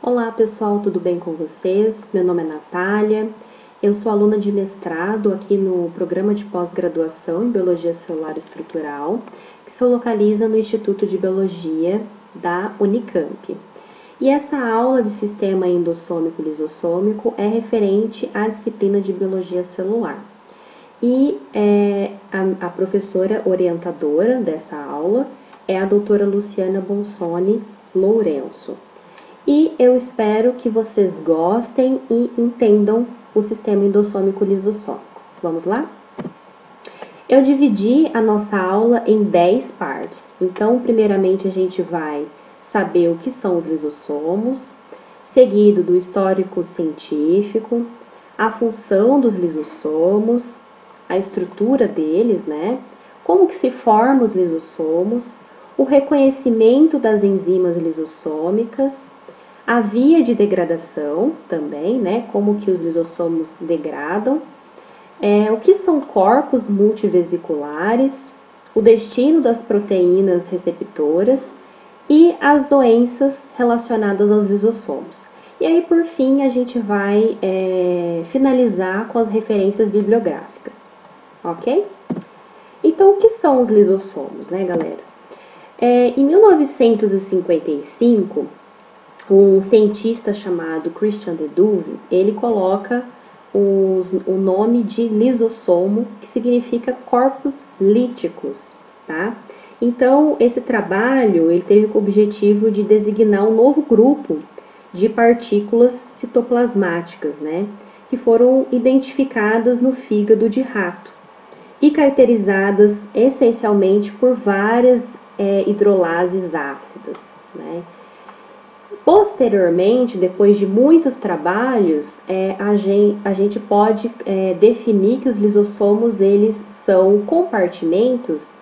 Olá pessoal, tudo bem com vocês? Meu nome é Natália, eu sou aluna de mestrado aqui no programa de pós-graduação em Biologia Celular Estrutural, que se localiza no Instituto de Biologia da Unicamp. E essa aula de sistema endossômico e lisossômico é referente à disciplina de Biologia Celular. E a professora orientadora dessa aula é a doutora Luciana Bonsoni Lourenço. E eu espero que vocês gostem e entendam o sistema endossômico lisossômico. Vamos lá? Eu dividi a nossa aula em 10 partes. Então, primeiramente, a gente vai saber o que são os lisossomos, seguido do histórico científico, a função dos lisossomos, a estrutura deles, né? Como que se formam os lisossomos, o reconhecimento das enzimas lisossômicas, a via de degradação também, né? Como que os lisossomos degradam, o que são corpos multivesiculares, o destino das proteínas receptoras e as doenças relacionadas aos lisossomos. E aí, por fim, a gente vai finalizar com as referências bibliográficas, ok? Então, o que são os lisossomos, né, galera? Em 1955, um cientista chamado Christian de Duve, ele coloca o nome de lisossomo, que significa corpos líticos, tá? Então, esse trabalho, ele teve o objetivo de designar um novo grupo de partículas citoplasmáticas, né? Que foram identificadas no fígado de rato e caracterizadas essencialmente por várias hidrolases ácidas, né? Posteriormente, depois de muitos trabalhos, a gente pode definir que os lisossomos eles são compartimentos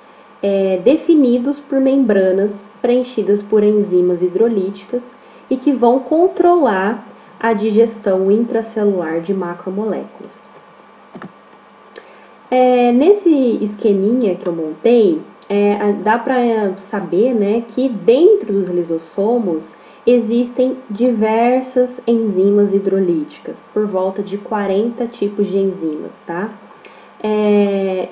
definidos por membranas preenchidas por enzimas hidrolíticas e que vão controlar a digestão intracelular de macromoléculas. Nesse esqueminha que eu montei, dá para saber, né, que dentro dos lisossomos existem diversas enzimas hidrolíticas, por volta de 40 tipos de enzimas, tá?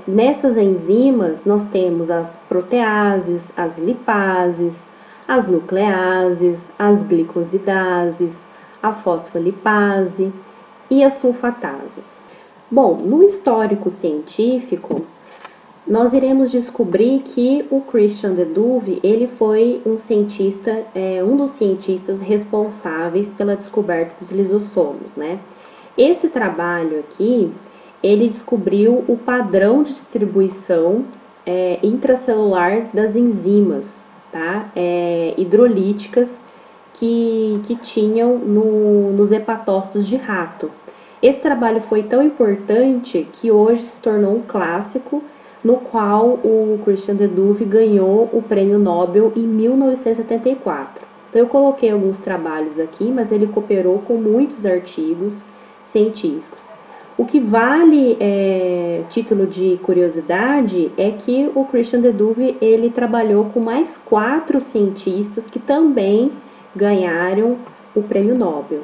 Nessas enzimas, nós temos as proteases, as lipases, as nucleases, as glicosidases, a fosfolipase e as sulfatases. Bom, no histórico científico, nós iremos descobrir que o Christian de Duve, ele foi um cientista, um dos cientistas responsáveis pela descoberta dos lisossomos, né? Esse trabalho aqui, ele descobriu o padrão de distribuição intracelular das enzimas, tá? Hidrolíticas que tinham nos hepatócitos de rato. Esse trabalho foi tão importante que hoje se tornou um clássico, no qual o Christian de Duve ganhou o prêmio Nobel em 1974. Então, eu coloquei alguns trabalhos aqui, mas ele cooperou com muitos artigos científicos. O que vale título de curiosidade é que o Christian de Duve ele trabalhou com mais 4 cientistas que também ganharam o prêmio Nobel.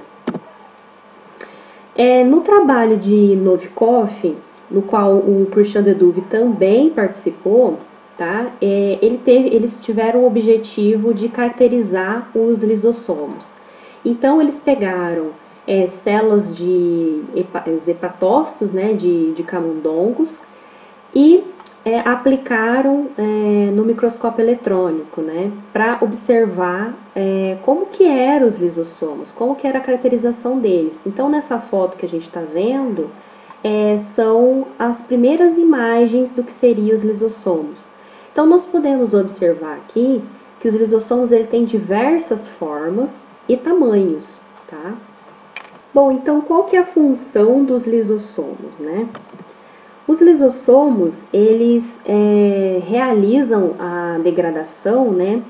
No trabalho de Novikov, no qual o Christian de Duve também participou, tá? Eles tiveram o objetivo de caracterizar os lisossomos. Então, eles pegaram células de hepatócitos, né, de camundongos, e aplicaram no microscópio eletrônico, né, para observar como que eram os lisossomos, como que era a caracterização deles. Então, nessa foto que a gente está vendo, são as primeiras imagens do que seriam os lisossomos. Então, nós podemos observar aqui que os lisossomos ele têm diversas formas e tamanhos, tá? Bom, então, qual que é a função dos lisossomos, né? Os lisossomos, eles realizam a degradação, né,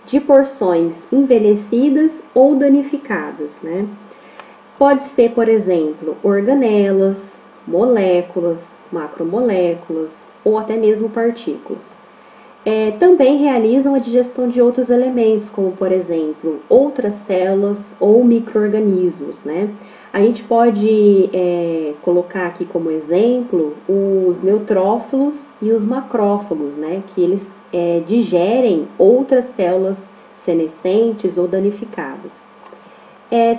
de porções envelhecidas ou danificadas, né? Pode ser, por exemplo, organelas, moléculas, macromoléculas ou até mesmo partículas. Também realizam a digestão de outros elementos, como por exemplo, outras células ou micro-organismos, né? A gente pode colocar aqui como exemplo os neutrófilos e os macrófagos, né? Que eles digerem outras células senescentes ou danificadas.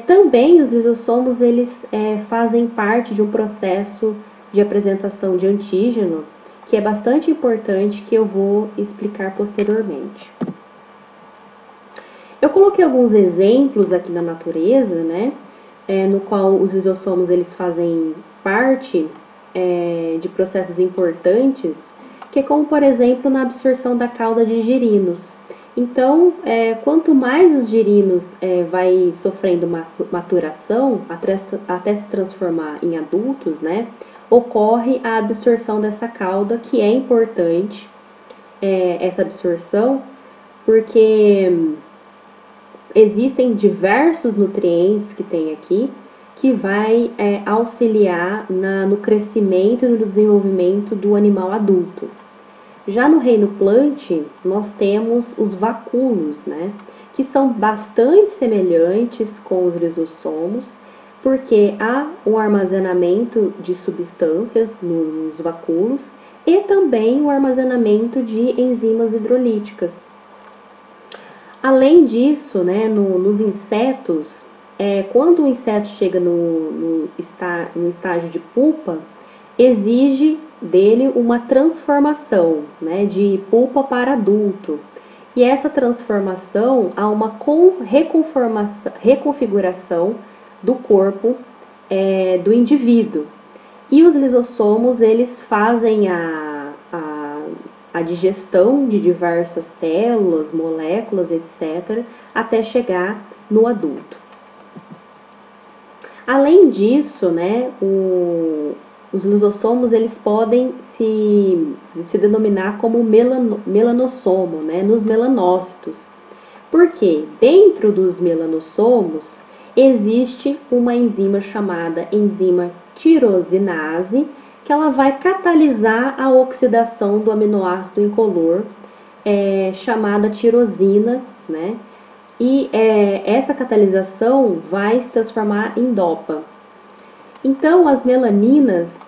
Também os lisossomos eles fazem parte de um processo de apresentação de antígeno que é bastante importante, que eu vou explicar posteriormente. Eu coloquei alguns exemplos aqui na natureza, né, no qual os lisossomos eles fazem parte de processos importantes, que é como, por exemplo, na absorção da cauda de girinos. Então, quanto mais os girinos vai sofrendo maturação até se transformar em adultos, né, ocorre a absorção dessa cauda, que é importante, essa absorção, porque existem diversos nutrientes que tem aqui, que vai auxiliar no crescimento e no desenvolvimento do animal adulto. Já no reino plant, nós temos os vacúolos, né, que são bastante semelhantes com os lisossomos, porque há um armazenamento de substâncias nos vacúolos e também o armazenamento de enzimas hidrolíticas. Além disso, né, nos insetos, quando o inseto chega no estágio de pupa, exige dele uma transformação, né, de pupa para adulto. E essa transformação há uma reconfiguração do corpo do indivíduo. E os lisossomos, eles fazem a digestão de diversas células, moléculas, etc., até chegar no adulto. Além disso, né, os lisossomos, eles podem se denominar como melanossomo, né, nos melanócitos. Porque dentro dos melanossomos existe uma enzima chamada enzima tirosinase, que ela vai catalisar a oxidação do aminoácido incolor, chamada tirosina, né? E essa catalisação vai se transformar em dopa. Então, as melaninas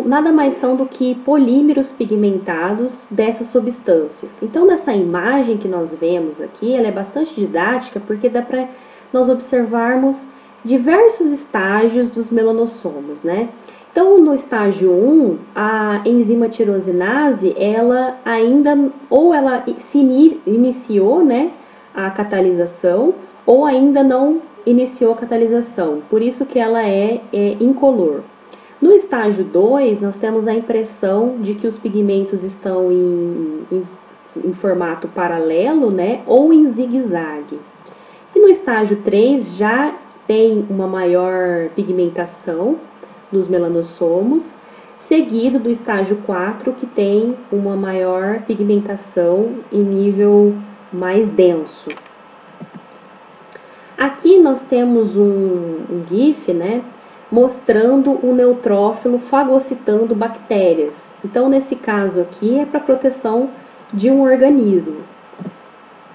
nada mais são do que polímeros pigmentados dessas substâncias. Então, nessa imagem que nós vemos aqui, ela é bastante didática, porque dá para nós observarmos diversos estágios dos melanossomos, né? Então, no estágio 1, a enzima tirosinase, ela ainda, ou ela se iniciou, né, a catalisação, ou ainda não iniciou a catalisação, por isso que ela é incolor. No estágio 2, nós temos a impressão de que os pigmentos estão em formato paralelo, né, ou em zigue-zague. E no estágio 3 já tem uma maior pigmentação dos melanossomos, seguido do estágio 4, que tem uma maior pigmentação em nível mais denso. Aqui nós temos um GIF, né, mostrando o neutrófilo fagocitando bactérias. Então, nesse caso aqui, é para proteção de um organismo.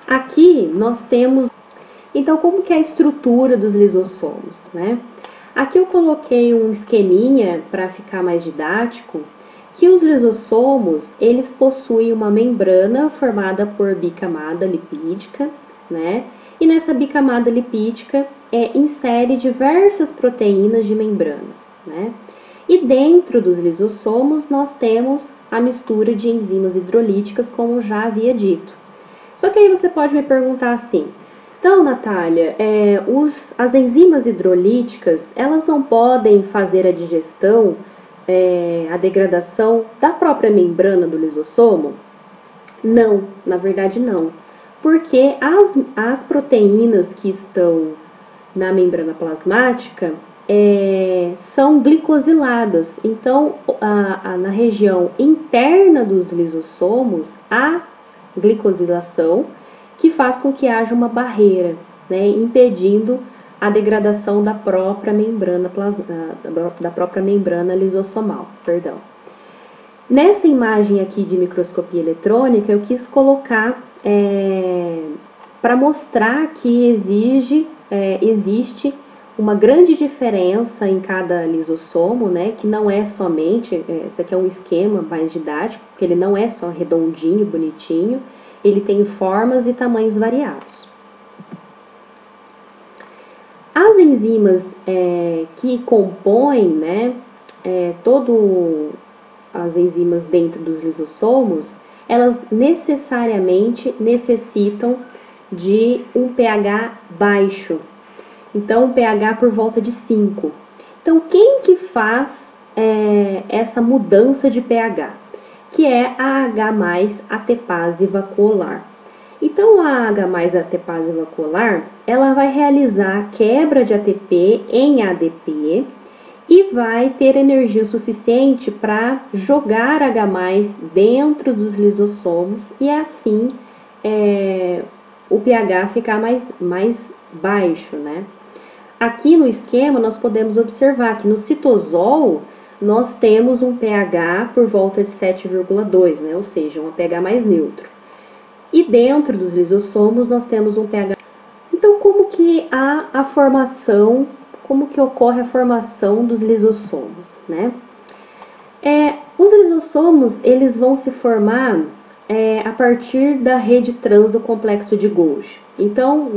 Aqui nós temos, então, como que é a estrutura dos lisossomos, né? Aqui eu coloquei um esqueminha para ficar mais didático, que os lisossomos, eles possuem uma membrana formada por bicamada lipídica, né? E nessa bicamada lipídica insere diversas proteínas de membrana, né? E dentro dos lisossomos nós temos a mistura de enzimas hidrolíticas, como já havia dito. Só que aí você pode me perguntar assim, então, Natália, as enzimas hidrolíticas, elas não podem fazer a digestão, a degradação da própria membrana do lisossomo? Não, na verdade não. Porque as proteínas que estão na membrana plasmática são glicosiladas. Então, na região interna dos lisossomos, há glicosilação, que faz com que haja uma barreira, né, impedindo a degradação da própria membrana lisossomal, perdão. Nessa imagem aqui de microscopia eletrônica, eu quis colocar para mostrar que existe uma grande diferença em cada lisossomo, né, que não é somente, esse aqui é um esquema mais didático, que ele não é só redondinho, bonitinho, ele tem formas e tamanhos variados. As enzimas que compõem, né, as enzimas dentro dos lisossomos, elas necessariamente necessitam de um pH baixo. Então, um pH por volta de 5. Então, quem que faz essa mudança de pH? Que é a H+ atepase vacuolar. Então, a H+ atepase vacuolar, ela vai realizar a quebra de ATP em ADP e vai ter energia suficiente para jogar H+ dentro dos lisossomos e assim o pH ficar mais baixo, né? Aqui no esquema nós podemos observar que no citosol nós temos um pH por volta de 7,2, né? Ou seja, um pH mais neutro. E dentro dos lisossomos nós temos um pH. Então, como que ocorre a formação dos lisossomos, né? Os lisossomos, eles vão se formar a partir da rede trans do complexo de Golgi. Então,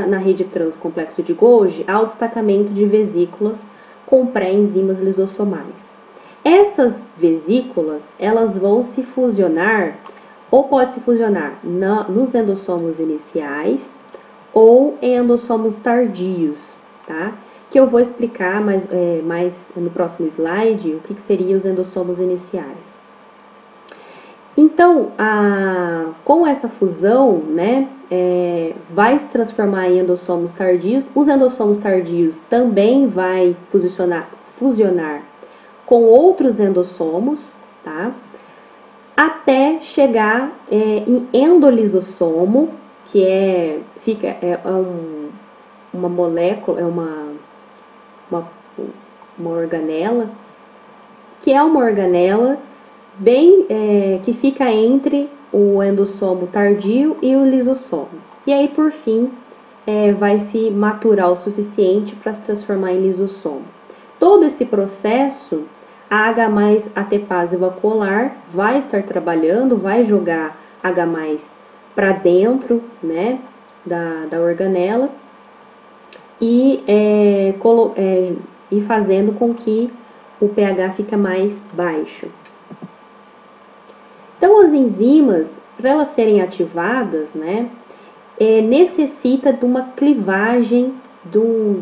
na rede trans do complexo de Golgi, há o destacamento de vesículas com pré-enzimas lisossomais. Essas vesículas, elas vão se fusionar, ou pode se fusionar nos endossomos iniciais ou em endossomos tardios, tá? Que eu vou explicar mais no próximo slide o que seriam os endossomos iniciais. Então, com essa fusão, né, vai se transformar em endossomos tardios. Os endossomos tardios também vai fusionar com outros endossomos, tá? Até chegar em endolisossomo, que uma molécula, uma organela, que é uma organela que fica entre o endossomo tardio e o lisossomo. E aí, por fim, vai se maturar o suficiente para se transformar em lisossomo. Todo esse processo, a H+ atepase vacuolar vai estar trabalhando, vai jogar H+ para dentro, né, da organela e fazendo com que o pH fique mais baixo. Então, as enzimas, para elas serem ativadas, né, necessita de uma clivagem de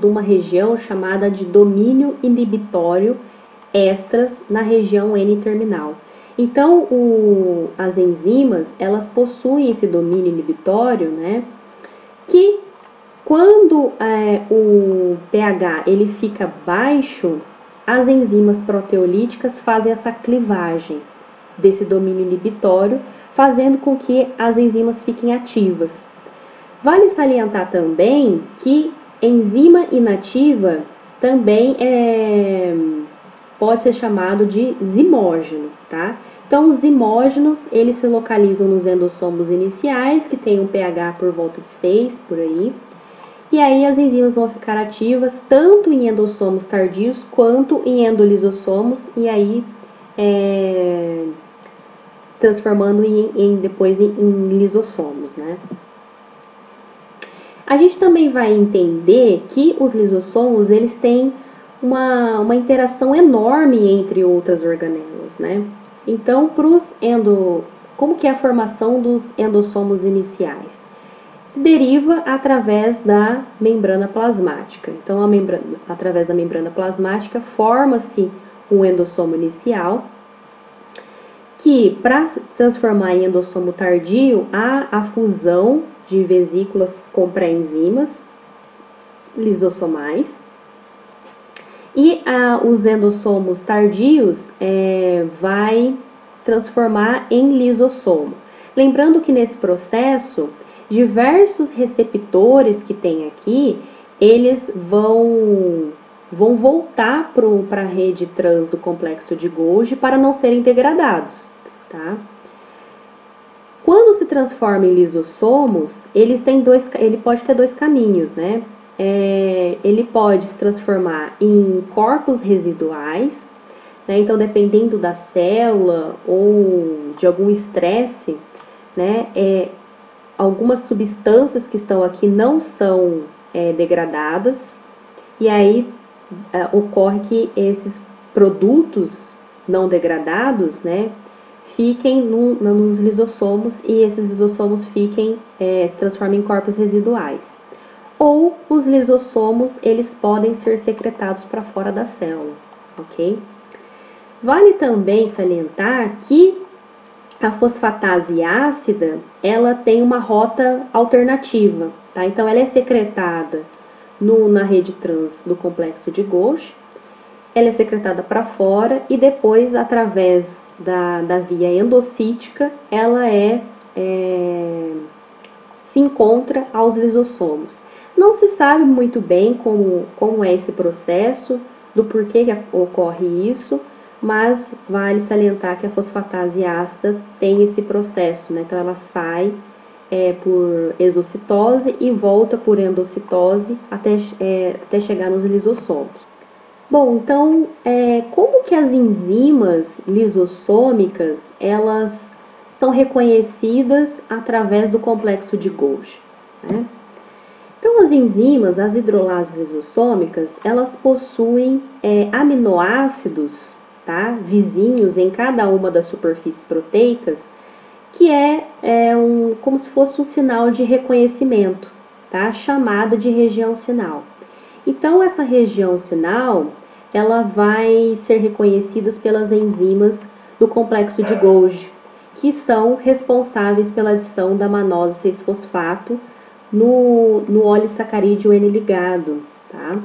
uma região chamada de domínio inibitório extras na região N-terminal. Então, as enzimas, elas possuem esse domínio inibitório, né, que quando o pH ele fica baixo, as enzimas proteolíticas fazem essa clivagem desse domínio inibitório, fazendo com que as enzimas fiquem ativas. Vale salientar também que enzima inativa também pode ser chamado de zimógeno, tá? Então, os zimógenos, eles se localizam nos endossomos iniciais, que tem um pH por volta de 6, por aí. E aí, as enzimas vão ficar ativas tanto em endossomos tardios quanto em endolisossomos, e aí transformando depois em lisossomos, né? A gente também vai entender que os lisossomos, eles têm uma interação enorme entre outras organelas, né? Então, como que é a formação dos endossomos iniciais? Se deriva através da membrana plasmática. Então, através da membrana plasmática, forma-se um endossomo inicial, que para transformar em endossomo tardio, há a fusão de vesículas com pré-enzimas lisossomais. E os endossomos tardios vai transformar em lisossomo. Lembrando que nesse processo, diversos receptores que tem aqui, eles vão vão voltar para a rede trans do complexo de Golgi para não serem degradados, tá? Quando se transforma em lisossomos, ele pode ter dois caminhos, né? Ele pode se transformar em corpos residuais, né? Então, dependendo da célula ou de algum estresse, né? Algumas substâncias que estão aqui não são degradadas, e aí ocorre que esses produtos não degradados, né, fiquem nos lisossomos e esses lisossomos se transformem em corpos residuais. Ou os lisossomos, eles podem ser secretados para fora da célula, ok? Vale também salientar que a fosfatase ácida, ela tem uma rota alternativa, tá? Então, ela é secretada na rede trans do complexo de Golgi, ela é secretada para fora e depois, através da via endocítica, ela se encontra aos lisossomos. Não se sabe muito bem como é esse processo, do porquê que ocorre isso, mas vale salientar que a fosfatase ácida tem esse processo, né? Então, ela sai por exocitose e volta por endocitose até chegar nos lisossomos. Bom, então, como que as enzimas lisossômicas, elas são reconhecidas através do complexo de Golgi, né? Então, as enzimas, as hidrolases lisossômicas, elas possuem aminoácidos, tá, vizinhos em cada uma das superfícies proteicas, que como se fosse um sinal de reconhecimento, tá, chamada de região sinal. Então, essa região sinal, ela vai ser reconhecida pelas enzimas do complexo de Golgi, que são responsáveis pela adição da manose 6-fosfato no olissacarídeo N-ligado, tá?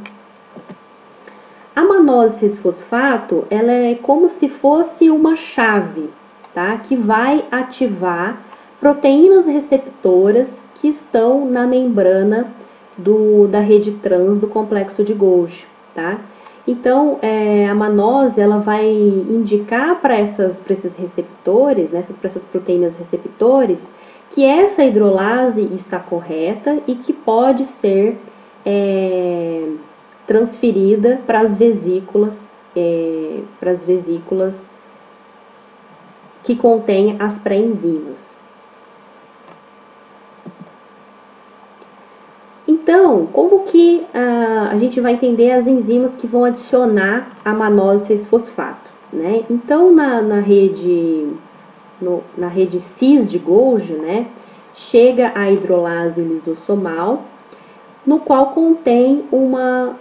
A manose 6-fosfato, ela é como se fosse uma chave, tá? Que vai ativar proteínas receptoras que estão na membrana da rede trans do complexo de Golgi, tá? Então, a manose, ela vai indicar para esses receptores, né, para essas proteínas receptores, que essa hidrolase está correta e que pode ser transferida para as vesículas que contêm as pré-enzimas. Então, como que a gente vai entender as enzimas que vão adicionar a manose 6-fosfato, né? Então, na rede cis de Golgi, né, chega a hidrolase lisossomal, no qual contém uma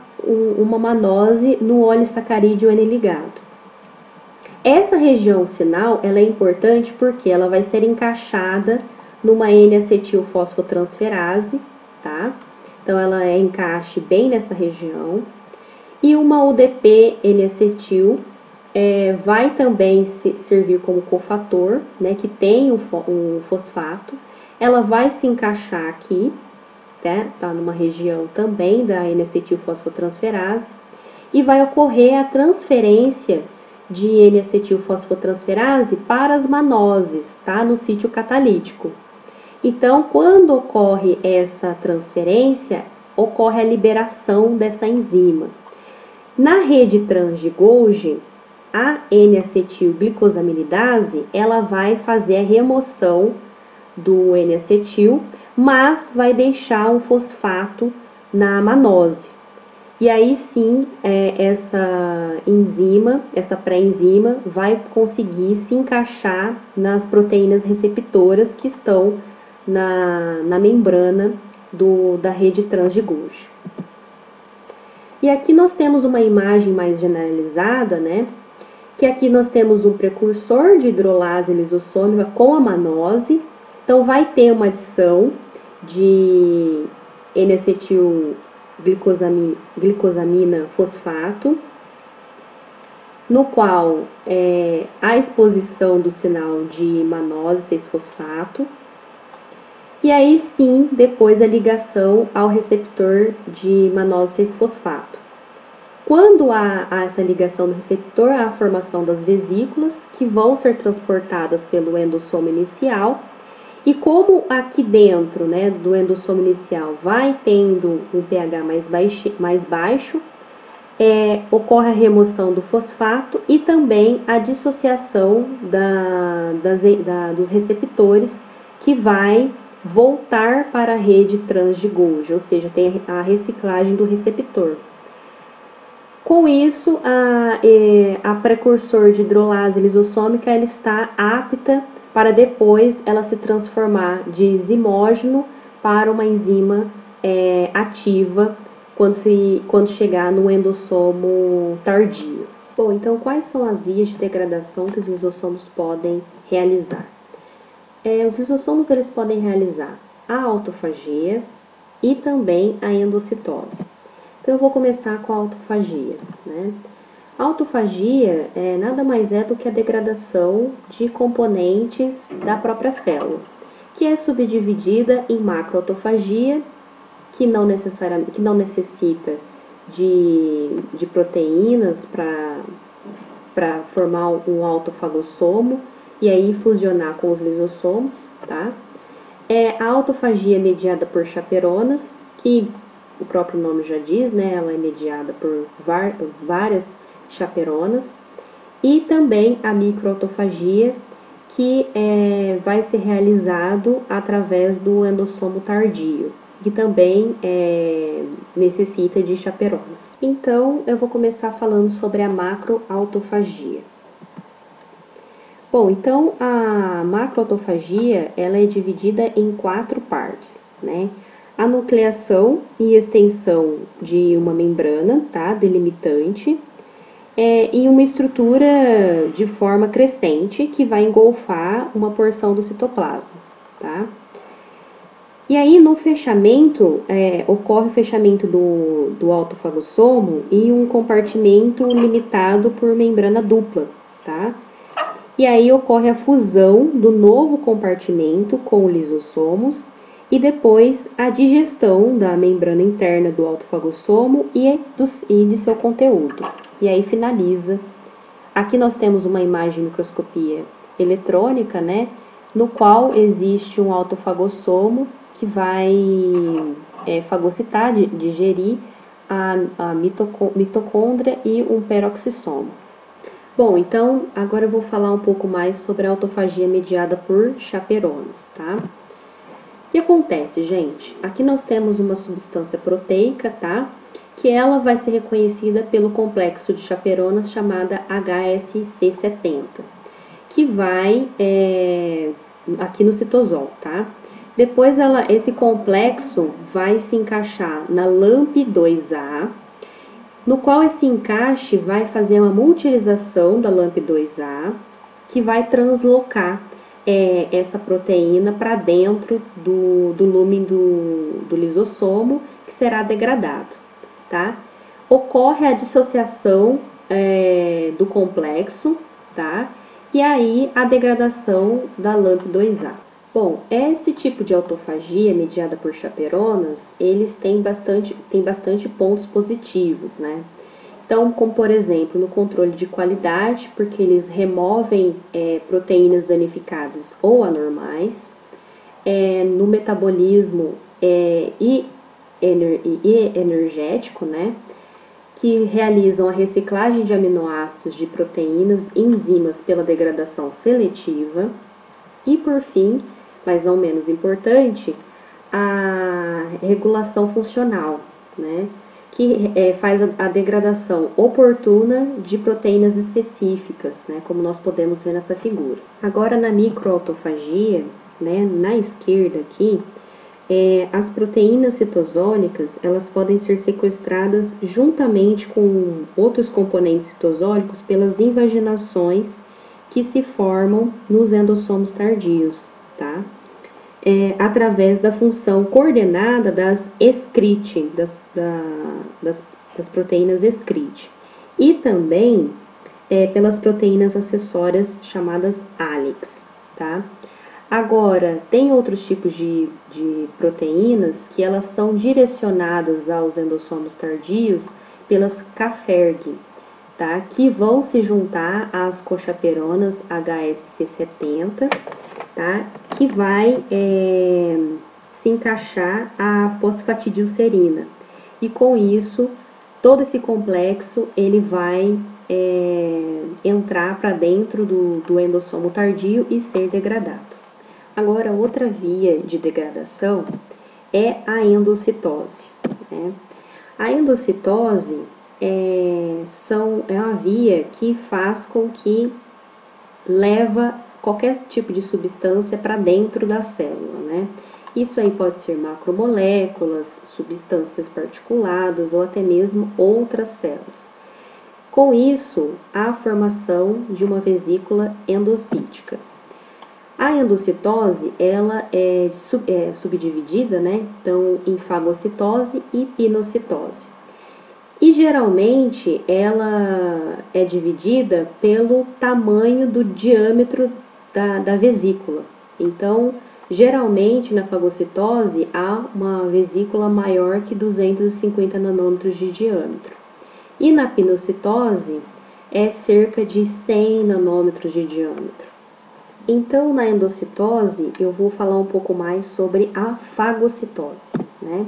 manose no olissacarídeo N-ligado. Essa região sinal, ela é importante porque ela vai ser encaixada numa N-acetilfosfotransferase, tá? Então, ela encaixe bem nessa região. E uma UDP N-acetil vai também servir como cofator, né, que tem um fosfato. Ela vai se encaixar aqui, tá numa região também da N-acetilfosfotransferase. E vai ocorrer a transferência de N-acetilfosfotransferase para as manoses, tá, no sítio catalítico. Então, quando ocorre essa transferência, ocorre a liberação dessa enzima. Na rede trans de Golgi, a N-acetilglicosamidase, ela vai fazer a remoção do N-acetil, mas vai deixar um fosfato na manose. E aí sim, essa enzima, essa pré-enzima, vai conseguir se encaixar nas proteínas receptoras que estão na membrana da rede trans de Golgi. E aqui nós temos uma imagem mais generalizada, né? Que aqui nós temos um precursor de hidrolase lisossômica com a manose. Então, vai ter uma adição de N-acetilglicosamina fosfato, no qual a exposição do sinal de manose 6-fosfato. E aí sim, depois a ligação ao receptor de manose 6-fosfato. Quando há essa ligação do receptor, há a formação das vesículas, que vão ser transportadas pelo endossomo inicial. E como aqui dentro, né, do endossomo inicial vai tendo um pH mais baixo, ocorre a remoção do fosfato e também a dissociação dos receptores, que vai voltar para a rede trans de Golgi, ou seja, tem a reciclagem do receptor. Com isso, a precursor de hidrolase lisossômica ela está apta para depois ela se transformar de zimógeno para uma enzima ativa quando chegar no endossomo tardio. Bom, então quais são as vias de degradação que os lisossomos podem realizar? Os lisossomos eles podem realizar a autofagia e também a endocitose. Então eu vou começar com a autofagia, né? A autofagia nada mais é do que a degradação de componentes da própria célula, que é subdividida em macroautofagia, que não necessita de proteínas para formar um autofagossomo e aí fusionar com os lisossomos, tá? A autofagia mediada por chaperonas, que o próprio nome já diz, né? Ela é mediada por várias chaperonas, e também a microautofagia, que vai ser realizado através do endossomo tardio, que também necessita de chaperonas. Então, eu vou começar falando sobre a macroautofagia. Bom, então a macroautofagia ela é dividida em 4 partes, né? A nucleação e extensão de uma membrana, tá? Delimitante, e uma estrutura de forma crescente que vai engolfar uma porção do citoplasma, tá? E aí, no fechamento, ocorre o fechamento do autofagossomo em um compartimento limitado por membrana dupla, tá? E aí ocorre a fusão do novo compartimento com lisossomos e depois a digestão da membrana interna do autofagossomo e de seu conteúdo. E aí finaliza. Aqui nós temos uma imagem de microscopia eletrônica, né, no qual existe um autofagossomo que vai fagocitar, digerir a mitocôndria e um peroxissomo. Bom, então agora eu vou falar um pouco mais sobre a autofagia mediada por chaperonas, tá? O que acontece, gente? Aqui nós temos uma substância proteica, tá? Que ela vai ser reconhecida pelo complexo de chaperonas chamada HSC70, que vai aqui no citosol, tá? Depois esse complexo vai se encaixar na LAMP2A, no qual esse encaixe vai fazer uma multilização da LAMP2A, que vai translocar essa proteína para dentro do lúmen do lisossomo, que será degradado, tá? Ocorre a dissociação do complexo, tá? E aí a degradação da LAMP2A. Bom, esse tipo de autofagia mediada por chaperonas, eles têm bastante pontos positivos, né? Então, como por exemplo, no controle de qualidade, porque eles removem proteínas danificadas ou anormais, no metabolismo e energético, né? Que realizam a reciclagem de aminoácidos de proteínas e enzimas pela degradação seletiva. E por fim, mas não menos importante, a regulação funcional, né? Que faz a degradação oportuna de proteínas específicas, né? Como nós podemos ver nessa figura. Agora, na microautofagia, né? Na esquerda aqui, as proteínas citosólicas, elas podem ser sequestradas juntamente com outros componentes citosólicos pelas invaginações que se formam nos endossomos tardios, tá? Através da função coordenada das excrete, das proteínas excrete, e também pelas proteínas acessórias chamadas ALEX, tá? Agora, tem outros tipos de proteínas que elas são direcionadas aos endossomos tardios pelas Caferg, tá? Que vão se juntar às cochaperonas HSC70, tá? Que vai se encaixar a fosfatidilcerina. E com isso, todo esse complexo ele vai entrar para dentro do endossomo tardio e ser degradado. Agora, outra via de degradação é a endocitose, né? A endocitose é uma via que faz com que leva qualquer tipo de substância para dentro da célula, né? Isso aí pode ser macromoléculas, substâncias particuladas ou até mesmo outras células. Com isso, há a formação de uma vesícula endocítica. A endocitose, ela é subdividida, né? Então, em fagocitose e pinocitose. E geralmente ela é dividida pelo tamanho do diâmetro da vesícula. Então, geralmente na fagocitose há uma vesícula maior que 250 nanômetros de diâmetro. E na pinocitose é cerca de 100 nanômetros de diâmetro. Então, na endocitose, eu vou falar um pouco mais sobre a fagocitose, né?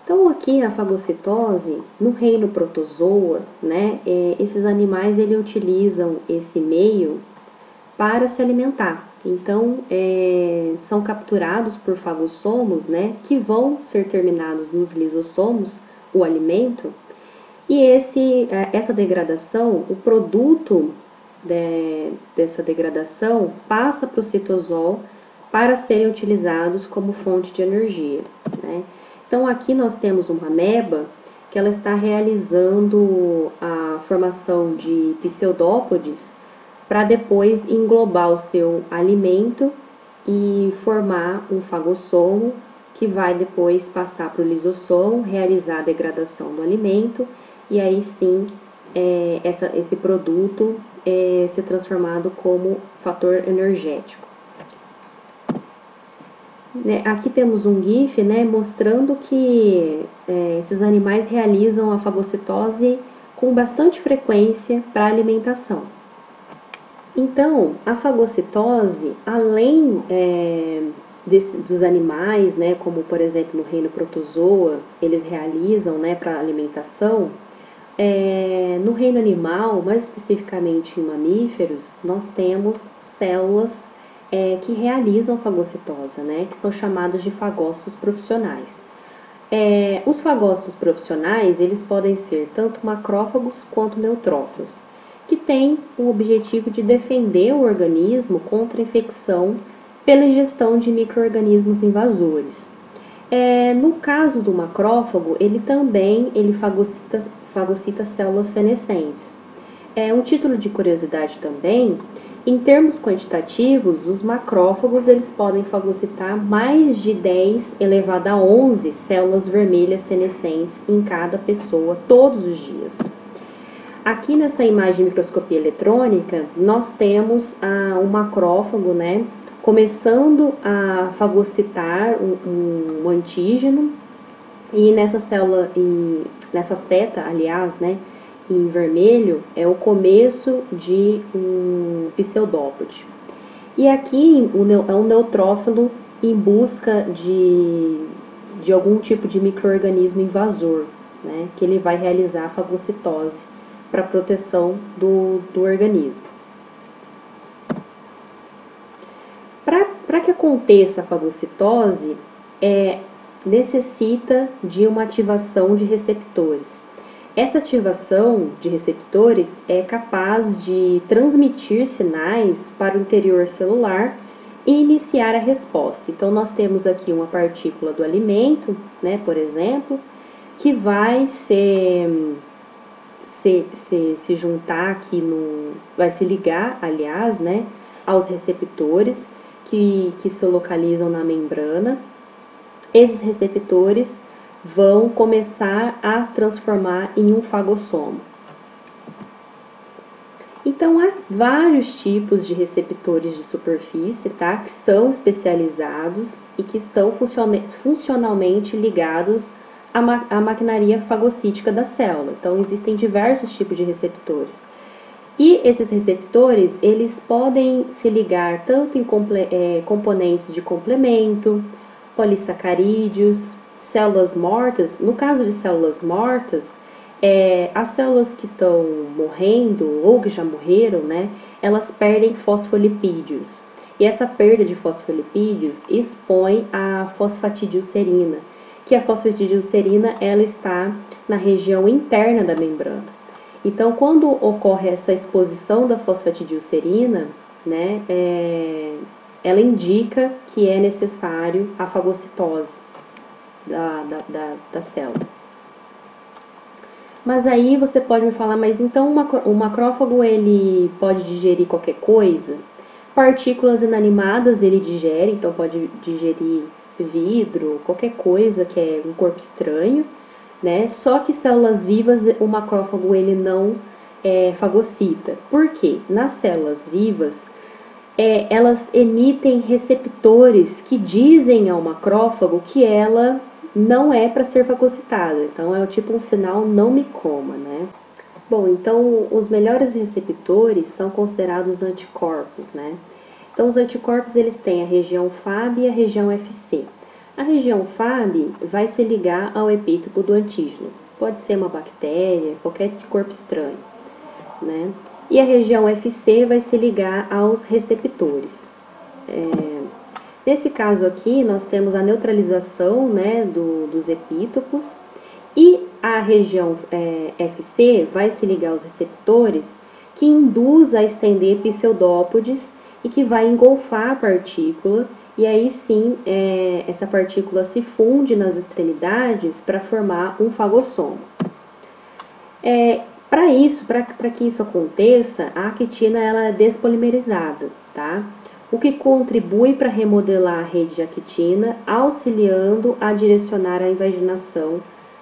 Então, aqui a fagocitose, no reino protozoa, né, esses animais eles utilizam esse meio para se alimentar. Então, são capturados por fagossomos, né, que vão ser terminados nos lisossomos, o alimento, e essa degradação, o produto dessa degradação passa para o citosol para serem utilizados como fonte de energia, né? Então, aqui nós temos uma ameba que ela está realizando a formação de pseudópodes para depois englobar o seu alimento e formar um fagossomo que vai depois passar para o lisossomo, realizar a degradação do alimento e aí sim esse produto ser transformado como fator energético. Aqui temos um GIF, né, mostrando que esses animais realizam a fagocitose com bastante frequência para alimentação. Então, a fagocitose, além dos animais, né, como por exemplo no reino protozoa, eles realizam, né, para alimentação, no reino animal, mais especificamente em mamíferos, nós temos células que realizam fagocitose, né, que são chamadas de fagócitos profissionais. Os fagócitos profissionais, eles podem ser tanto macrófagos quanto neutrófilos, que têm o objetivo de defender o organismo contra a infecção pela ingestão de micro-organismos invasores. No caso do macrófago, ele também fagocita células senescentes. Um título de curiosidade também, em termos quantitativos, os macrófagos eles podem fagocitar mais de 10 elevado a 11 células vermelhas senescentes em cada pessoa todos os dias. Aqui nessa imagem de microscopia eletrônica, nós temos um macrófago, né, começando a fagocitar um antígeno e nessa célula, nessa seta, aliás, né, em vermelho, é o começo de um pseudópode. E aqui é um neutrófilo em busca de algum tipo de micro-organismo invasor, né, que ele vai realizar a fagocitose para proteção do organismo. Para que aconteça a fagocitose, necessita de uma ativação de receptores. Essa ativação de receptores é capaz de transmitir sinais para o interior celular e iniciar a resposta. Então, nós temos aqui uma partícula do alimento, né, por exemplo, que vai se juntar aqui vai se ligar, aliás, né, aos receptores que se localizam na membrana. Esses receptores vão começar a transformar em um fagossomo. Então, há vários tipos de receptores de superfície, tá, que são especializados e que estão funcionalmente ligados a maquinaria fagocítica da célula. Então, existem diversos tipos de receptores. E esses receptores, eles podem se ligar tanto em componentes de complemento, polissacarídeos, células mortas. No caso de células mortas, as células que estão morrendo ou que já morreram, né, elas perdem fosfolipídios. E essa perda de fosfolipídios expõe a fosfatidilcerina, que a fosfatidilcerina ela está na região interna da membrana. Então, quando ocorre essa exposição da fosfatidilcerina, né, ela indica que é necessário a fagocitose da célula. Mas aí você pode me falar, mas então o macrófago ele pode digerir qualquer coisa? Partículas inanimadas ele digere, então pode digerir vidro, qualquer coisa que é um corpo estranho, né? Só que células vivas o macrófago ele não fagocita. Por quê? Nas células vivas, elas emitem receptores que dizem ao macrófago que ela não é para ser fagocitada. Então, é tipo um sinal não me coma, né? Bom, então, os melhores receptores são considerados anticorpos, né? Então, os anticorpos, eles têm a região Fab e a região FC. A região Fab vai se ligar ao epítopo do antígeno. Pode ser uma bactéria, qualquer corpo estranho, né? E a região FC vai se ligar aos receptores. Nesse caso aqui, nós temos a neutralização, né, dos epítopos, e a região FC vai se ligar aos receptores que induz a estender pseudópodes e que vai engolfar a partícula, e aí sim essa partícula se funde nas extremidades para formar um fagossomo. Para que isso aconteça, a actina ela é despolimerizada, tá? O que contribui para remodelar a rede de actina, auxiliando a direcionar a invaginação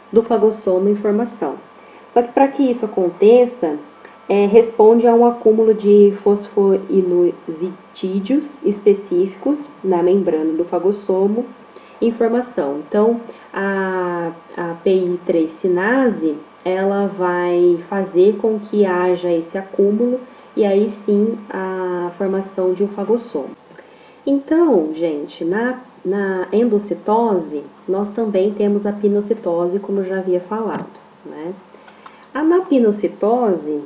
do fagossomo em formação. Só que para que isso aconteça, responde a um acúmulo de fosfoinosídeos específicos na membrana do fagossomo em formação. Então, a PI3 sinase, ela vai fazer com que haja esse acúmulo e aí sim a formação de um fagossomo. Então, gente, na endocitose, nós também temos a pinocitose, como eu já havia falado, né? Na pinocitose,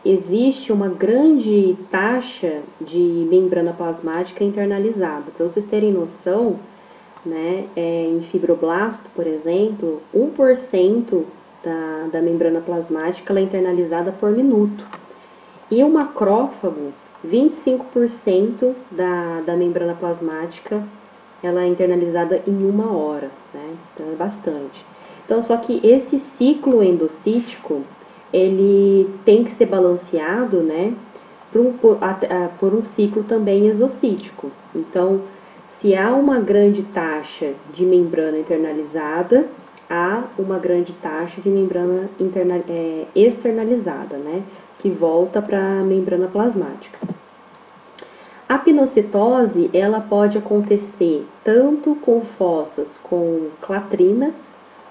existe uma grande taxa de membrana plasmática internalizada. Para vocês terem noção, né, em fibroblasto, por exemplo, 1% da membrana plasmática ela é internalizada por minuto. E o macrófago, 25% da membrana plasmática ela é internalizada em 1 hora, né? Então é bastante. Então, só que esse ciclo endocítico, ele tem que ser balanceado, né, por um ciclo também exocítico. Então, se há uma grande taxa de membrana internalizada, há uma grande taxa de membrana externalizada, né, que volta para a membrana plasmática. A pinocitose, ela pode acontecer tanto com fossas com clatrina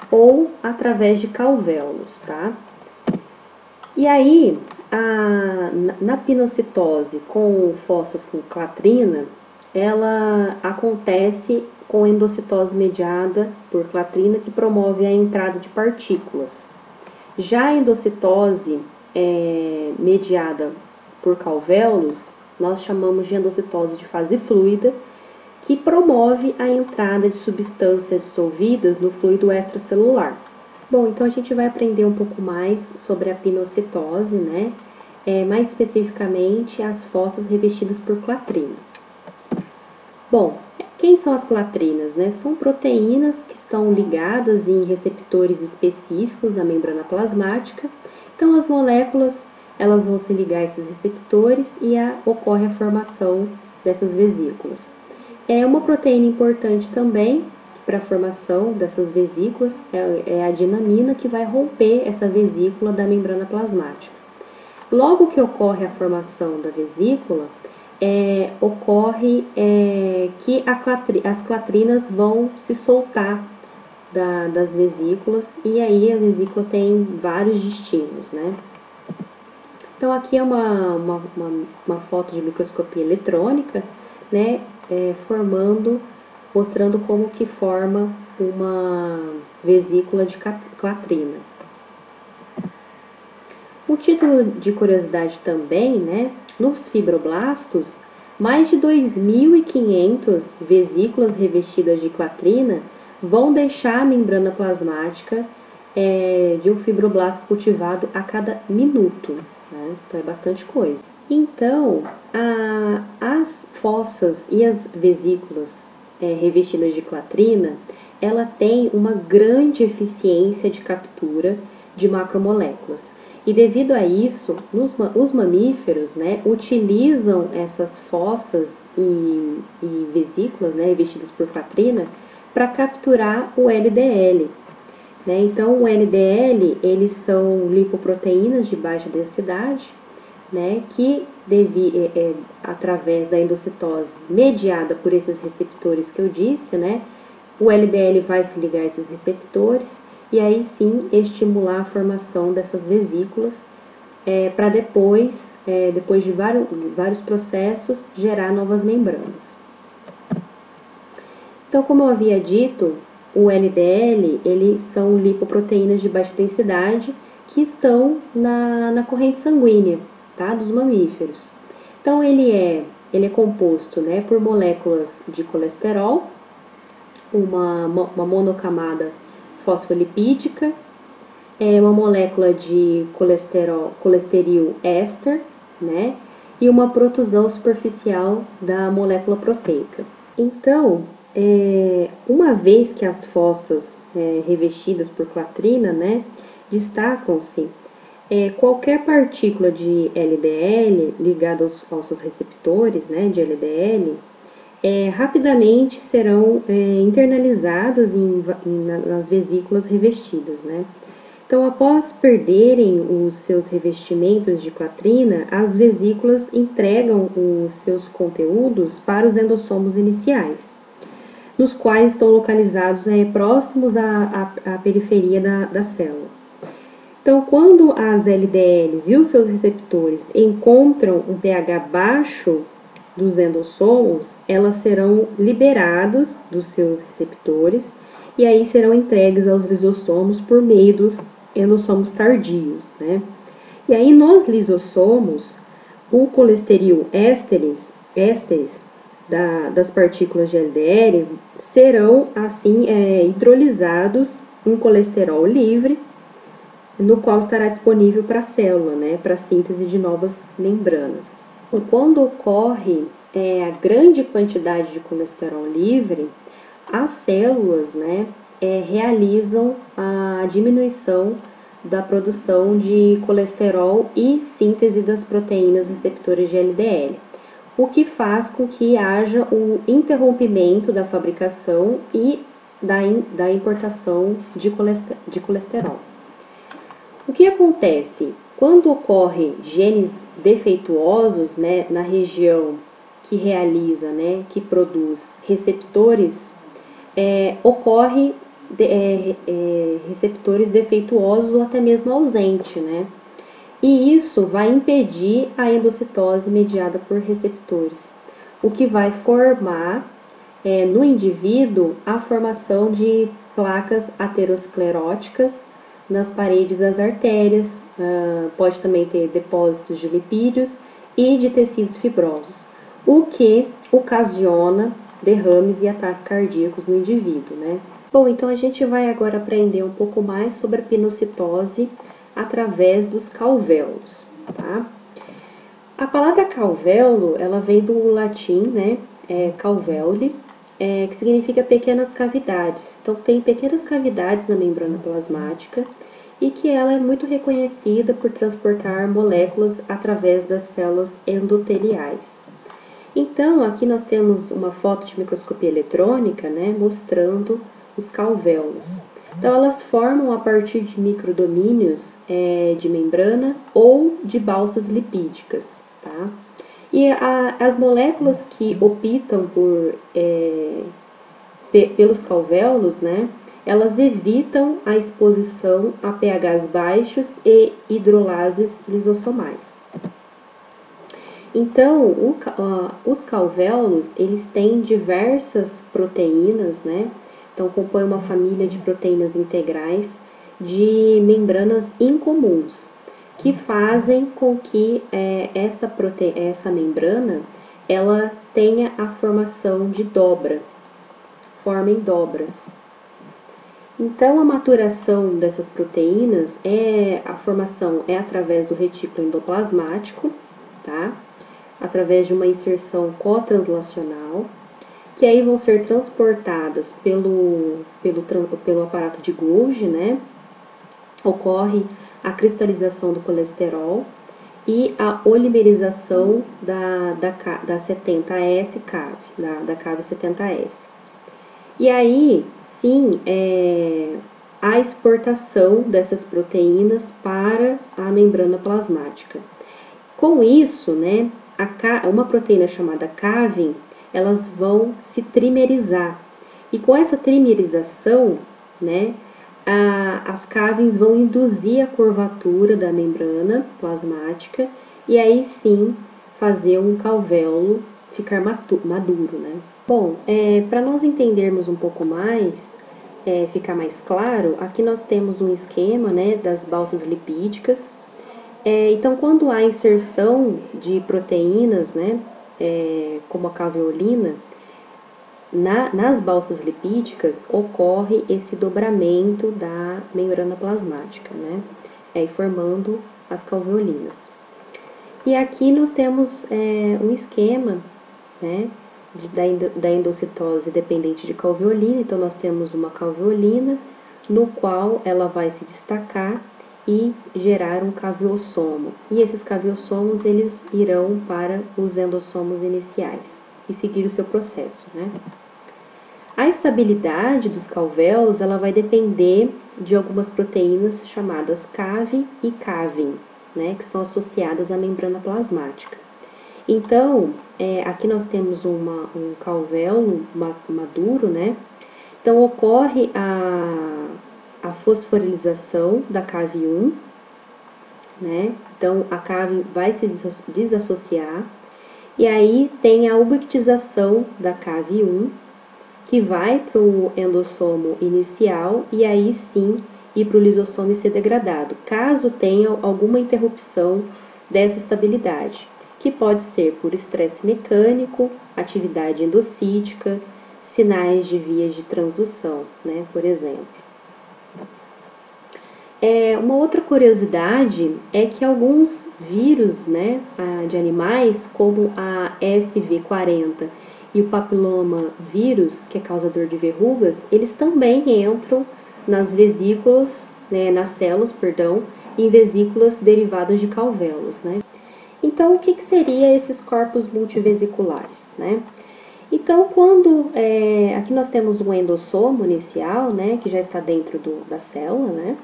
ou através de calvéolos, tá? E aí, na pinocitose com fossas com clatrina, ela acontece com endocitose mediada por clatrina, que promove a entrada de partículas. Já a endocitose mediada por calvéolos, nós chamamos de endocitose de fase fluida, que promove a entrada de substâncias dissolvidas no fluido extracelular. Bom, então a gente vai aprender um pouco mais sobre a pinocitose, né? Mais especificamente as fossas revestidas por clatrina. Bom, quem são as clatrinas, né? São proteínas que estão ligadas em receptores específicos na membrana plasmática. Então, as moléculas, elas vão se ligar a esses receptores e ocorre a formação dessas vesículas. É uma proteína importante também para a formação dessas vesículas, é a dinamina, que vai romper essa vesícula da membrana plasmática. Logo que ocorre a formação da vesícula, ocorre que as clatrinas vão se soltar das vesículas, e aí a vesícula tem vários destinos, né? Então, aqui é uma foto de microscopia eletrônica, né, mostrando como que forma uma vesícula de clatrina. Um título de curiosidade também, né, nos fibroblastos, mais de 2.500 vesículas revestidas de clatrina vão deixar a membrana plasmática de um fibroblasto cultivado a cada minuto, né? Então é bastante coisa. Então, as fossas e as vesículas revestidas de clatrina, ela tem uma grande eficiência de captura de macromoléculas. E devido a isso, os mamíferos, né, utilizam essas fossas e vesículas, né, revestidas por clatrina para capturar o LDL. Né? Então, o LDL, eles são lipoproteínas de baixa densidade, né, que através da endocitose mediada por esses receptores que eu disse, né, o LDL vai se ligar a esses receptores e aí sim estimular a formação dessas vesículas para depois de vários processos, gerar novas membranas. Então, como eu havia dito, o LDL, eles são lipoproteínas de baixa densidade que estão na corrente sanguínea, tá, dos mamíferos. Então, ele é composto, né, por moléculas de colesterol, uma monocamada fosfolipídica, uma molécula de colesterol éster, né, e uma protusão superficial da molécula proteica. Então, uma vez que as fossas revestidas por clatrina, né, destacam-se, qualquer partícula de LDL ligada aos seus receptores, né, de LDL, rapidamente serão internalizadas nas vesículas revestidas, né? Então, após perderem os seus revestimentos de clatrina, as vesículas entregam os seus conteúdos para os endossomos iniciais, nos quais estão localizados próximos à periferia da célula. Então, quando as LDLs e os seus receptores encontram um pH baixo dos endossomos, elas serão liberadas dos seus receptores e aí serão entregues aos lisossomos por meio dos endossomos tardios, né? E aí nos lisossomos, o colesterol ésteres das partículas de LDL serão assim hidrolizados em colesterol livre, no qual estará disponível para a célula, né, para a síntese de novas membranas. Quando ocorre a grande quantidade de colesterol livre, as células, né, realizam a diminuição da produção de colesterol e síntese das proteínas receptoras de LDL, o que faz com que haja o interrompimento da fabricação e da importação de colesterol. O que acontece? Quando ocorrem genes defeituosos, né, na região que que produz receptores, ocorre receptores defeituosos ou até mesmo ausente, né? E isso vai impedir a endocitose mediada por receptores, o que vai formar no indivíduo a formação de placas ateroscleróticas nas paredes das artérias, pode também ter depósitos de lipídios e de tecidos fibrosos, o que ocasiona derrames e ataques cardíacos no indivíduo, né? Bom, então a gente vai agora aprender um pouco mais sobre a pinocitose através dos calvéolos, tá? A palavra calvéolo, ela vem do latim, né, calveoli, que significa pequenas cavidades. Então, tem pequenas cavidades na membrana plasmática e que ela é muito reconhecida por transportar moléculas através das células endoteliais. Então, aqui nós temos uma foto de microscopia eletrônica, né, mostrando os calvéolos. Então, elas formam a partir de microdomínios de membrana ou de balsas lipídicas, tá? E as moléculas que optam pelos calvéolos, né, elas evitam a exposição a pHs baixos e hidrolases lisossomais. Então, os calvéolos, eles têm diversas proteínas, né? Então, compõem uma família de proteínas integrais de membranas incomuns, que fazem com que essa membrana, ela tenha a formação de dobra, formem dobras. Então, a maturação dessas proteínas, a formação é através do retículo endoplasmático, tá? Através de uma inserção cotranslacional, que aí vão ser transportadas pelo aparato de Golgi, né? Ocorre a cristalização do colesterol e a olimerização da 70S CAV, da CAV 70S. E aí, sim, a exportação dessas proteínas para a membrana plasmática. Com isso, né, uma proteína chamada cavin, elas vão se trimerizar. E com essa trimerização, né, as cavins vão induzir a curvatura da membrana plasmática e aí sim fazer um calvéolo ficar maduro, né? Bom, para nós entendermos um pouco mais, ficar mais claro, aqui nós temos um esquema, né, das balsas lipídicas. Então, quando há inserção de proteínas, né, como a caveolina, nas balsas lipídicas ocorre esse dobramento da membrana plasmática, né, formando as caveolinas. E aqui nós temos um esquema, né, da endocitose dependente de caveolina. Então, nós temos uma caveolina no qual ela vai se destacar e gerar um caveossomo. E esses caveossomos, eles irão para os endossomos iniciais e seguir o seu processo, né? A estabilidade dos calvéolos, ela vai depender de algumas proteínas chamadas CAV e CAVin, né, que são associadas à membrana plasmática. Então, aqui nós temos um calvéolo maduro, né? Então, ocorre a fosforilização da CAV1, né? Então, a CAV vai se desassociar, e aí tem a ubiquitização da CAV1, que vai para o endossomo inicial, e aí sim ir para o lisossomo e ser degradado, caso tenha alguma interrupção dessa estabilidade, que pode ser por estresse mecânico, atividade endocítica, sinais de vias de transdução, né, por exemplo. Uma outra curiosidade é que alguns vírus, né, de animais, como a SV40 e o papiloma vírus, que é causador de verrugas, eles também entram nas vesículas, né, nas células, perdão, em vesículas derivadas de calvéolos, né. Então, o que seria esses corpos multivesiculares, né? Então, quando aqui nós temos um endossomo inicial, né, que já está dentro da célula, né?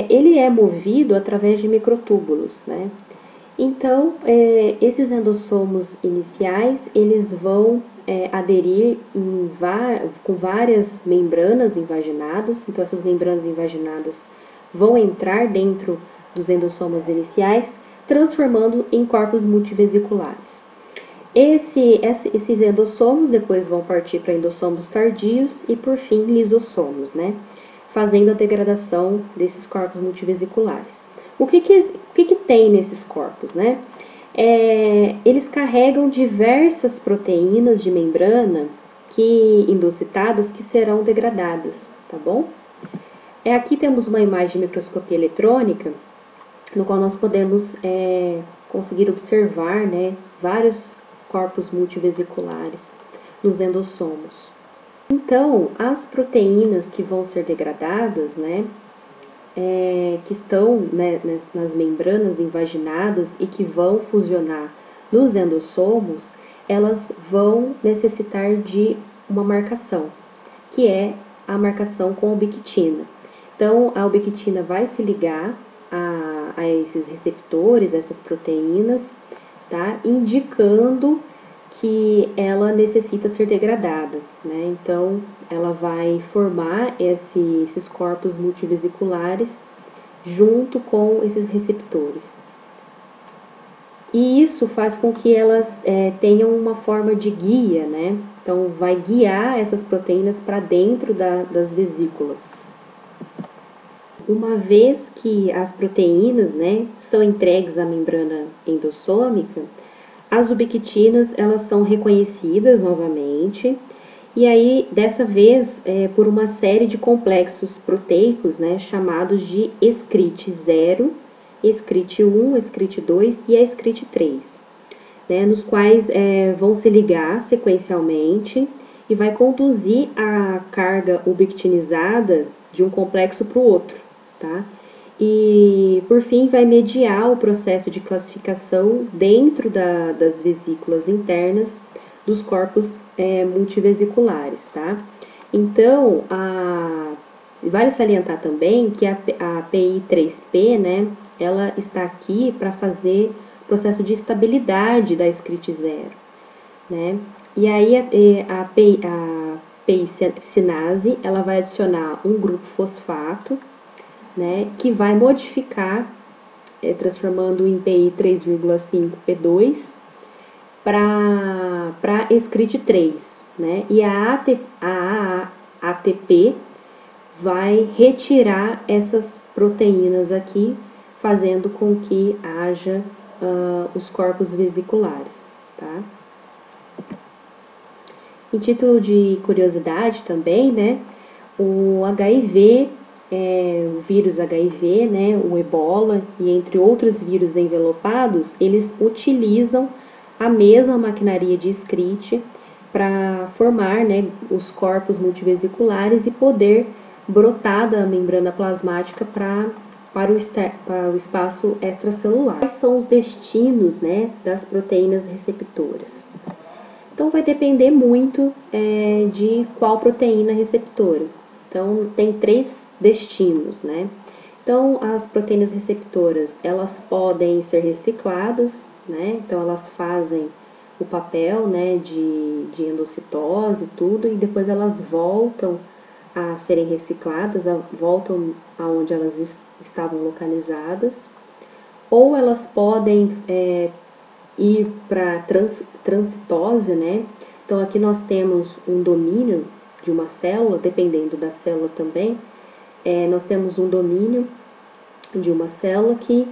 Ele é movido através de microtúbulos, né? Então, esses endossomos iniciais, eles vão aderir com várias membranas invaginadas. Então, essas membranas invaginadas vão entrar dentro dos endossomos iniciais, transformando em corpos multivesiculares. Esses endossomos depois vão partir para endossomos tardios e, por fim, lisossomos, né? Fazendo a degradação desses corpos multivesiculares. O que tem nesses corpos, né? Eles carregam diversas proteínas de membrana endocitadas que serão degradadas, tá bom? Aqui temos uma imagem de microscopia eletrônica, no qual nós podemos conseguir observar, né, vários corpos multivesiculares nos endossomos. Então, as proteínas que vão ser degradadas, né, que estão, né, nas membranas invaginadas e que vão fusionar nos endossomos, elas vão necessitar de uma marcação, que é a marcação com ubiquitina. Então, a ubiquitina vai se ligar a esses receptores, essas proteínas, tá? Indicando que ela necessita ser degradada, né? Então, ela vai formar esses corpos multivesiculares junto com esses receptores. E isso faz com que elas tenham uma forma de guia, né? Então, vai guiar essas proteínas para dentro das vesículas. Uma vez que as proteínas, né, são entregues à membrana endossômica, as ubiquitinas, elas são reconhecidas novamente, e aí, dessa vez, por uma série de complexos proteicos, né, chamados de SCRIT0, SCRIT1, SCRIT2 e a SCRIT3, né, nos quais vão se ligar sequencialmente e vai conduzir a carga ubiquitinizada de um complexo para o outro, tá? E, por fim, vai mediar o processo de classificação dentro das vesículas internas dos corpos multivesiculares, tá? Então, vale salientar também que a PI3P, né, ela está aqui para fazer o processo de estabilidade da SCRIT0, né? E aí a PI-sinase, ela vai adicionar um grupo fosfato, né, que vai modificar, transformando em PI3,5P2 para SCRIT3, né? E a ATP vai retirar essas proteínas aqui, fazendo com que haja os corpos vesiculares, tá? Em título de curiosidade também, né? O HIV, o vírus HIV, né? O Ebola e entre outros vírus envelopados, eles utilizam a mesma maquinaria de SCRIT para formar, né, os corpos multivesiculares e poder brotar da membrana plasmática para o espaço extracelular. Quais são os destinos, né, das proteínas receptoras? Então, vai depender muito de qual proteína receptora. Então, tem 3 destinos, né? Então, as proteínas receptoras, elas podem ser recicladas, né? Então, elas fazem o papel, né, de endocitose e tudo, e depois elas voltam a serem recicladas, voltam aonde elas estavam localizadas. Ou elas podem ir para transcitose, né? Então, aqui nós temos um domínio de uma célula, dependendo da célula também, nós temos um domínio de uma célula que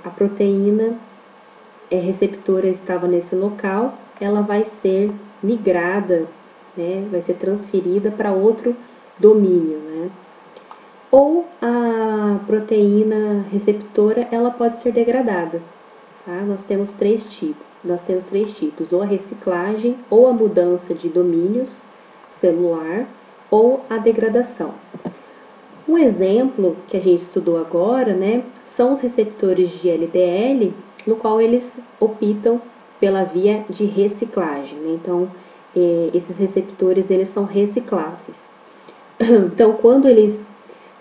a proteína receptora estava nesse local, ela vai ser migrada, né, vai ser transferida para outro domínio, né? Ou a proteína receptora, ela pode ser degradada, tá? Nós temos três tipos, ou a reciclagem, ou a mudança de domínios celular, ou a degradação. Um exemplo que a gente estudou agora, né, são os receptores de LDL, no qual eles optam pela via de reciclagem, né? Então, esses receptores, eles são recicláveis. Então, quando eles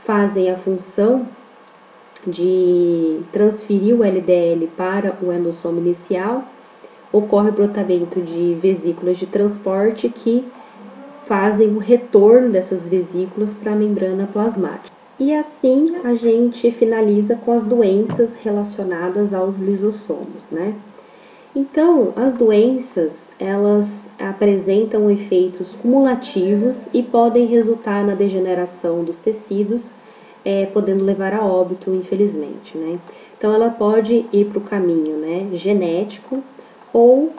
fazem a função de transferir o LDL para o endossoma inicial, ocorre o brotamento de vesículas de transporte que fazem o retorno dessas vesículas para a membrana plasmática. E assim a gente finaliza com as doenças relacionadas aos lisossomos, né? Então, as doenças, elas apresentam efeitos cumulativos e podem resultar na degeneração dos tecidos, podendo levar a óbito, infelizmente, né? Então, ela pode ir para o caminho, né, genético ou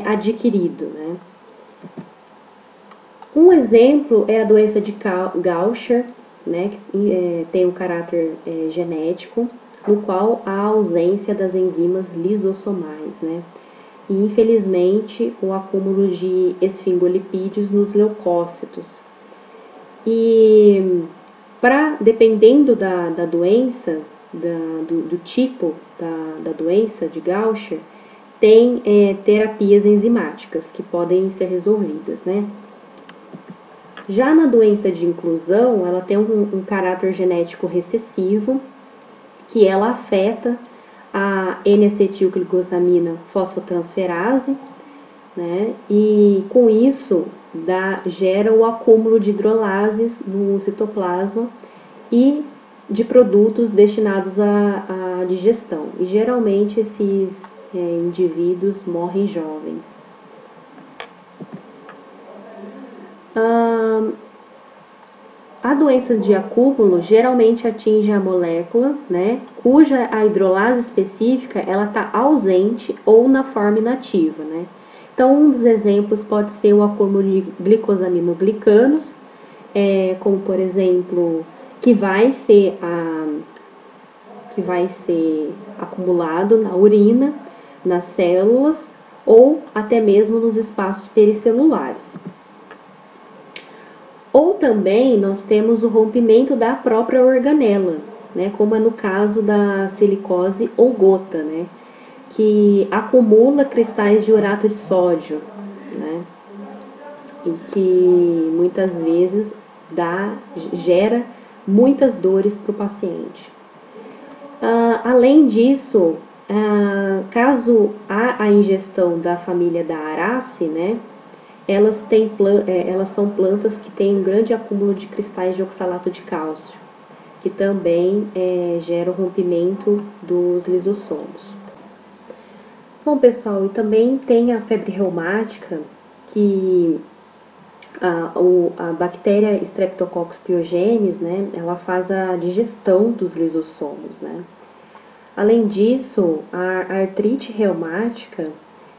adquirido, né? Um exemplo é a doença de Gaucher, né, que tem um caráter genético, no qual há ausência das enzimas lisossomais, né? E, infelizmente, o acúmulo de esfingolipídios nos leucócitos. E, dependendo da doença, do tipo da doença de Gaucher, tem terapias enzimáticas que podem ser resolvidas, né? Já na doença de inclusão, ela tem um caráter genético recessivo, que ela afeta a N-acetilglicosamina fosfotransferase, né? E com isso gera o acúmulo de hidrolases no citoplasma e de produtos destinados à digestão. E geralmente esses indivíduos morrem jovens. A doença de acúmulo geralmente atinge a molécula, né, cuja a hidrolase específica ela está ausente ou na forma inativa, né. Então, um dos exemplos pode ser o acúmulo de glicosaminoglicanos, como por exemplo, que vai ser acumulado na urina, nas células ou até mesmo nos espaços pericelulares. Ou também nós temos o rompimento da própria organela, né, como é no caso da silicose ou gota, né, que acumula cristais de urato de sódio, né, e que muitas vezes gera muitas dores para o paciente. Além disso, caso há a ingestão da família da Arace, né, elas são plantas que têm um grande acúmulo de cristais de oxalato de cálcio, que também gera o rompimento dos lisossomos. Bom, pessoal, e também tem a febre reumática, que a bactéria Streptococcus pyogenes, né, ela faz a digestão dos lisossomos, né. Além disso, a artrite reumática,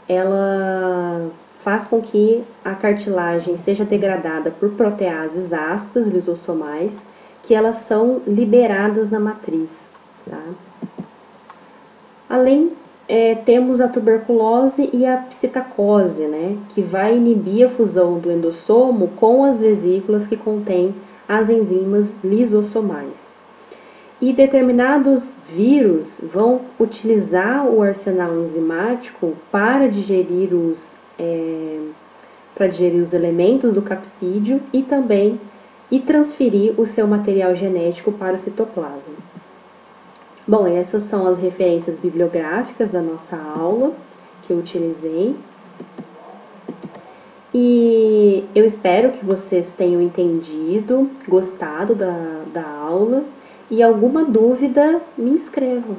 ela faz com que a cartilagem seja degradada por proteases ácidas lisossomais, que elas são liberadas na matriz, tá? Temos a tuberculose e a psitacose, né, que vai inibir a fusão do endossomo com as vesículas que contêm as enzimas lisossomais. E determinados vírus vão utilizar o arsenal enzimático para digerir os elementos do capsídeo e também transferir o seu material genético para o citoplasma. Bom, essas são as referências bibliográficas da nossa aula que eu utilizei. E eu espero que vocês tenham entendido, gostado da aula. E alguma dúvida, me escrevam.